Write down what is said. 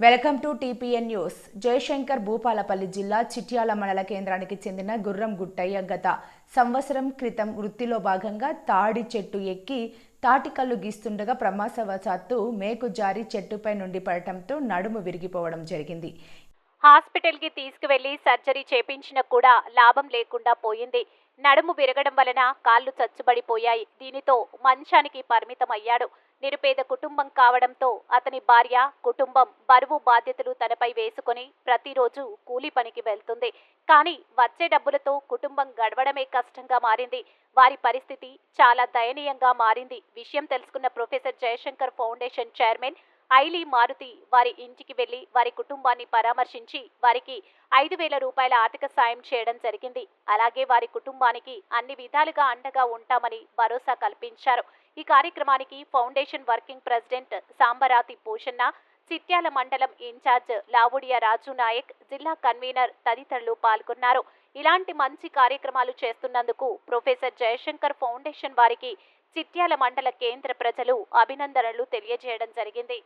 Welcome to TPN news. Jayashankar Bhupalpally జిల్లా చిట్యాల మండల కేంద్రానికి చెందిన గుర్రం గుట్టయ్య గత సంవత్సరం క్రితం వృత్తిలో భాగంగా తాడి చెట్టు ఎక్కి తాటికల్లు గీస్తుండగా ప్రమాదవశాత్తు మేకు జారి చెట్టుపై నుండి పడటంతో నడుము విరిగిపోవడం జరిగింది. హాస్పిటల్కి తీసుకువెళ్లి సర్జరీ చేపించినా కూడా లాభం లేకుండా పోయింది. నడుము విరగడం వలన కాళ్లు చచ్చుబడిపోయాయి. దీనితో మంచానికి పరిమితమయ్యాడు. నిరుపేద కుటుంబం కావడంతో అతని భార్య, కుటుంబం బరువు బాధ్యతలు తనపై వేసుకుని ప్రతిరోజు కూలి పనికి వెళ్తుంది. కానీ వచ్చే డబ్బులతో కుటుంబం గడవడమే కష్టంగా మారింది. వారి పరిస్థితి చాలా దయనీయంగా మారింది. విషయం తెలుసుకున్న professor Jayashankar foundation chairman ఐలీ Maruti వారి ఇంటికి వెళ్లి వారి కుటుంబాన్ని పరామర్శించి వారికి 5,000 రూపాయల ఆర్థిక సాయం చేయడం జరిగింది. అలాగే వారి కుటుంబానికి అన్ని విధాలుగా అండగా ఉంటామని భరోసా కల్పించారు. ఈ కార్యక్రమానికి foundation working president Sambarathi Poshanna, Chityal మండలం ఇన్ఛార్జ్ లావుడియా రాజు నాయక్, జిల్లా కన్వీనర్ తదితరులు పాల్గొన్నారు. ఇలాంటి మంచి కార్యక్రమాలు చేస్తున్నందుకు ప్రొఫెసర్ జయశంకర్ ఫౌండేషన్ వారికి చిట్యాల మండల కేంద్ర ప్రజలు అభినందనలు తెలియజేయడం జరిగింది.